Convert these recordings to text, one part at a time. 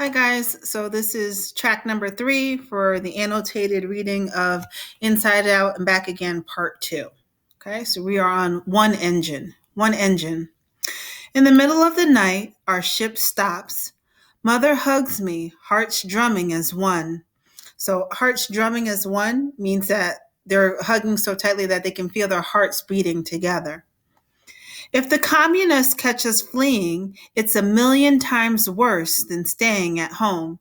Hi, guys. So this is track number 3 for the annotated reading of Inside Out and Back Again, part 2. Okay, so we are on one engine. In the middle of the night, our ship stops. Mother hugs me, hearts drumming as one. So hearts drumming as one means that they're hugging so tightly that they can feel their hearts beating together. If the communists catch us fleeing, it's a million times worse than staying at home.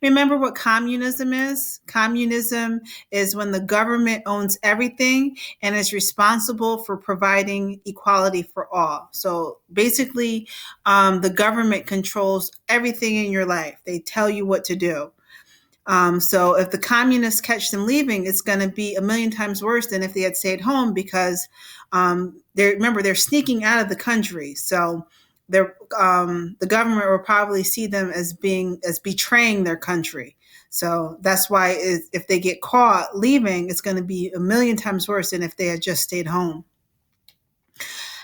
Remember what communism is? Communism is when the government owns everything and is responsible for providing equality for all. So basically, the government controls everything in your life. They tell you what to do. So if the communists catch them leaving, it's going to be a million times worse than if they had stayed home because they're sneaking out of the country. So the government will probably see them as betraying their country. So that's why if they get caught leaving, it's going to be a million times worse than if they had just stayed home.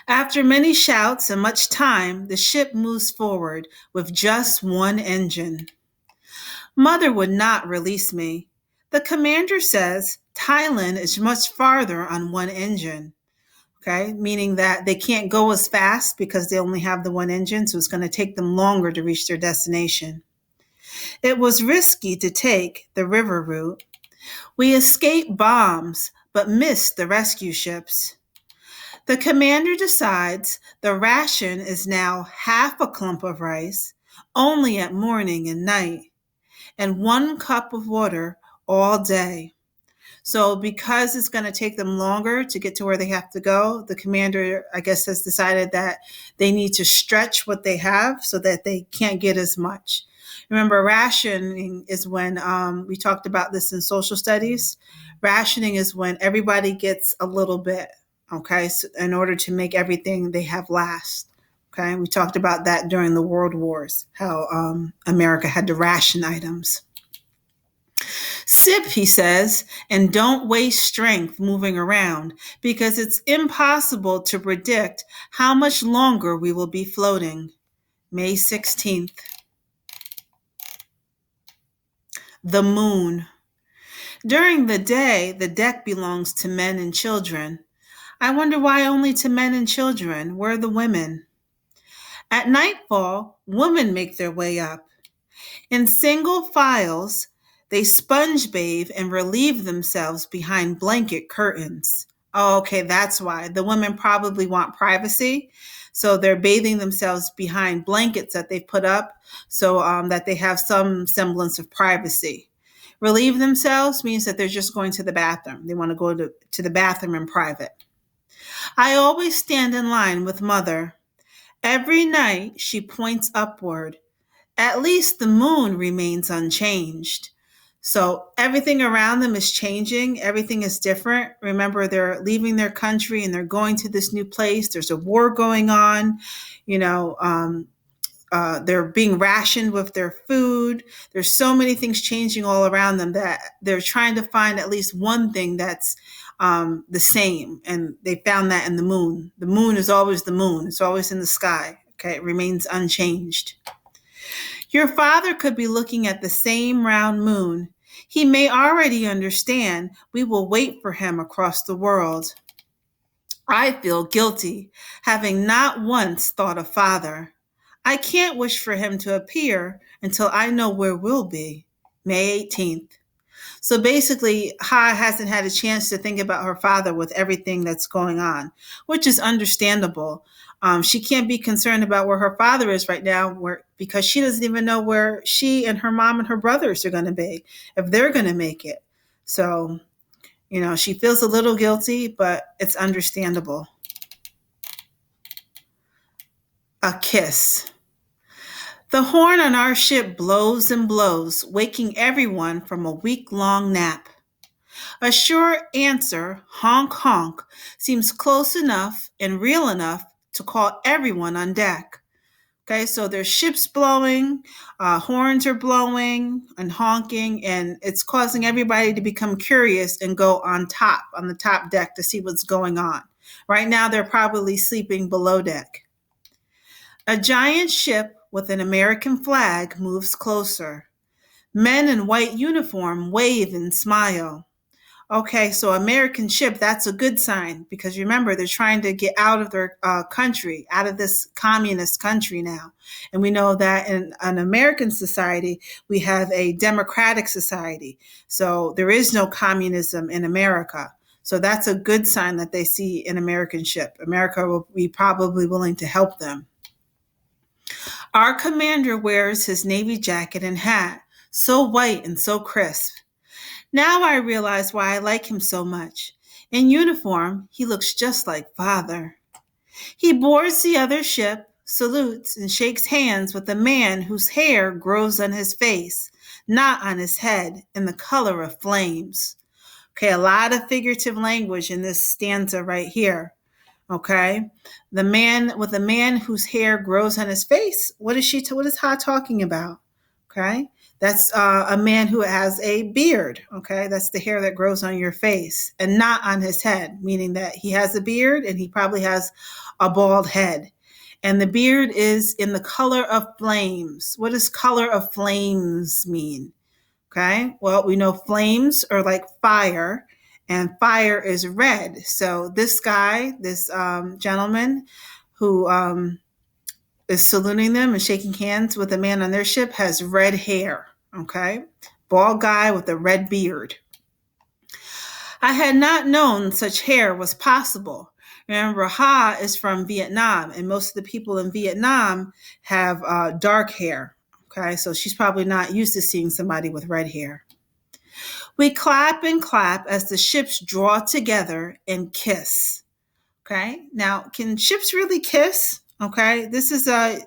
After many shouts and much time, the ship moves forward with just one engine. Mother would not release me. The commander says Thailand is much farther on one engine. Okay, meaning that they can't go as fast because they only have the one engine, so it's going to take them longer to reach their destination. It was risky to take the river route. We escaped bombs, but missed the rescue ships. The commander decides the ration is now half a clump of rice, only at morning and night, and 1 cup of water all day. So because it's going to take them longer to get to where they have to go, the commander, I guess, has decided that they need to stretch what they have so that they can't get as much. Remember, rationing is when, we talked about this in social studies, rationing is when everybody gets a little bit, okay, so in order to make everything they have last. Okay, we talked about that during the World Wars, how America had to ration items. Sip, he says, and don't waste strength moving around because it's impossible to predict how much longer we will be floating. May 16th. The moon. During the day, the deck belongs to men and children. I wonder why only to men and children. Where are the women? At nightfall, women make their way up. In single files, they sponge bathe and relieve themselves behind blanket curtains. Oh, okay, that's why. The women probably want privacy, so they're bathing themselves behind blankets that they put up so that they have some semblance of privacy. Relieve themselves means that they're just going to the bathroom. They want to go to the bathroom in private. I always stand in line with Mother. Every night she points upward. At least the moon remains unchanged. So everything around them is changing. Everything is different. Remember, they're leaving their country and they're going to this new place. There's a war going on. They're being rationed with their food. There's so many things changing all around them that they're trying to find at least one thing that's the same. And they found that in the moon. The moon is always the moon. It's always in the sky. Okay, it remains unchanged. Your father could be looking at the same round moon. He may already understand we will wait for him across the world. I feel guilty, having not once thought of father. I can't wish for him to appear until I know where we'll be. May 18th. So basically, Ha hasn't had a chance to think about her father with everything that's going on, which is understandable. She can't be concerned about where her father is right now because she doesn't even know where she and her mom and her brothers are going to be, if they're going to make it. So, she feels a little guilty, but it's understandable. A kiss. The horn on our ship blows and blows, waking everyone from a week-long nap. A sure answer, honk honk, seems close enough and real enough to call everyone on deck. Okay, so there's ships blowing, horns are blowing and honking, and it's causing everybody to become curious and go on the top deck to see what's going on. Right now, they're probably sleeping below deck. A giant ship with an American flag moves closer. Men in white uniform wave and smile. Okay, so American ship, that's a good sign because remember, they're trying to get out of their country, out of this communist country now. And we know that in an American society, we have a democratic society. So there is no communism in America. So that's a good sign that they see an American ship. America will be probably willing to help them. Our commander wears his Navy jacket and hat, so white and so crisp. Now I realize why I like him so much. In uniform, he looks just like Father. He boards the other ship, salutes, and shakes hands with a man whose hair grows on his face, not on his head, in the color of flames. Okay, a lot of figurative language in this stanza right here. Okay, the man whose hair grows on his face. What is Ha talking about? Okay, that's a man who has a beard. Okay, that's the hair that grows on your face and not on his head, meaning that he has a beard and he probably has a bald head. And the beard is in the color of flames. What does color of flames mean? Okay, well, we know flames are like fire, and fire is red. So this guy, this gentleman who is saluting them and shaking hands with a man on their ship has red hair. Okay, bald guy with a red beard. I had not known such hair was possible. Remember, Ha is from Vietnam, and most of the people in Vietnam have dark hair. Okay, so she's probably not used to seeing somebody with red hair. We clap and clap as the ships draw together and kiss. Okay, now can ships really kiss? Okay, this is a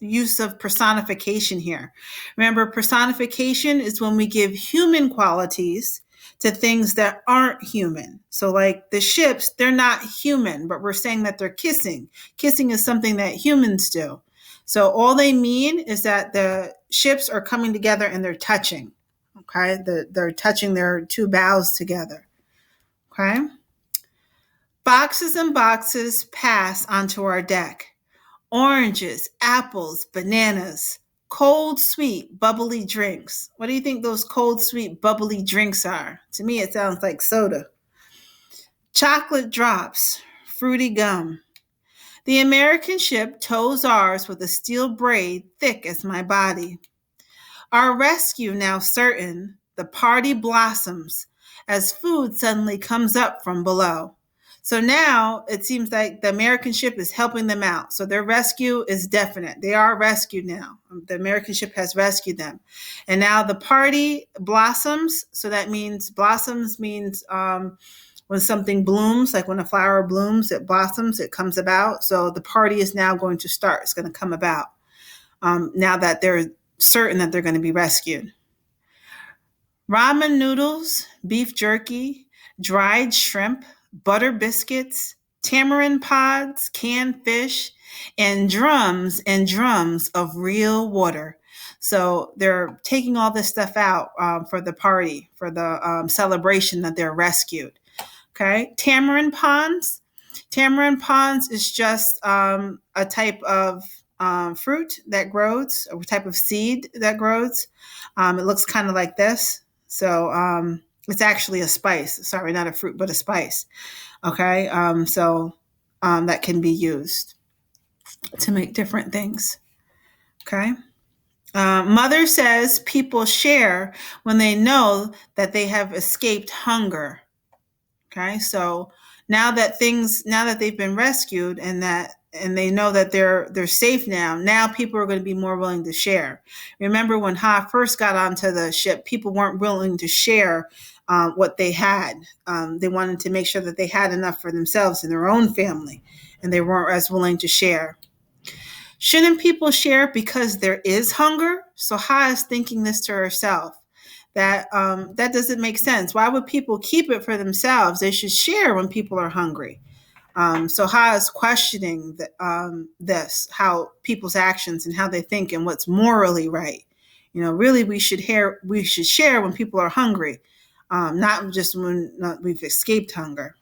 use of personification here. Remember, personification is when we give human qualities to things that aren't human. So like the ships, they're not human, but we're saying that they're kissing. Kissing is something that humans do. So all they mean is that the ships are coming together and they're touching. Okay, they're touching their two bows together. Okay. Boxes and boxes pass onto our deck. Oranges, apples, bananas, cold, sweet, bubbly drinks. What do you think those cold, sweet, bubbly drinks are? To me, it sounds like soda. Chocolate drops, fruity gum. The American ship tows ours with a steel braid thick as my body. Our rescue now certain, the party blossoms as food suddenly comes up from below. So now it seems like the American ship is helping them out. So their rescue is definite. They are rescued now. The American ship has rescued them. And now the party blossoms. So that means blossoms means when something blooms, like when a flower blooms, it blossoms, it comes about. So the party is now going to start. It's going to come about now that they're certain that they're going to be rescued. Ramen noodles, beef jerky, dried shrimp, butter biscuits, tamarind pods, canned fish, and drums of real water. So they're taking all this stuff out for the party, for the celebration that they're rescued. Okay, tamarind ponds. Tamarind ponds is just a type of fruit that grows, a type of seed that grows. It looks kind of like this. So it's actually a spice. Sorry, not a fruit, but a spice. Okay, so that can be used to make different things. Okay. Mother says people share when they know that they have escaped hunger. Okay, so now that they've been rescued and they know that they're safe now people are going to be more willing to share. Remember when Ha first got onto the ship, people weren't willing to share what they had. They wanted to make sure that they had enough for themselves and their own family, and they weren't as willing to share. Shouldn't people share because there is hunger? So Ha is thinking this to herself. That doesn't make sense. Why would people keep it for themselves? They should share when people are hungry. So Ha is questioning this, how people's actions and how they think and what's morally right. Really, we should share when people are hungry, not just when we've escaped hunger.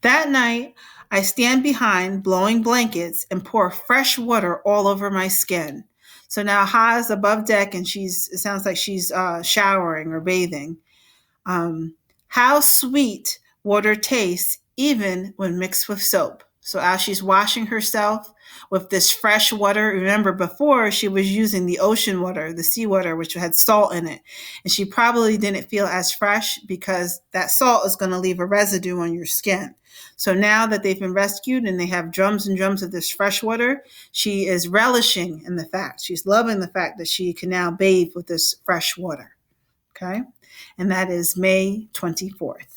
That night, I stand behind blowing blankets and pour fresh water all over my skin. So now Ha is above deck, and it sounds like she's showering or bathing. How sweet water tastes even when mixed with soap. So as she's washing herself with this fresh water, remember before she was using the ocean water, the seawater, which had salt in it. And she probably didn't feel as fresh because that salt is going to leave a residue on your skin. So now that they've been rescued and they have drums and drums of this fresh water, she is relishing in the fact, she's loving the fact that she can now bathe with this fresh water. Okay. And that is May 24th.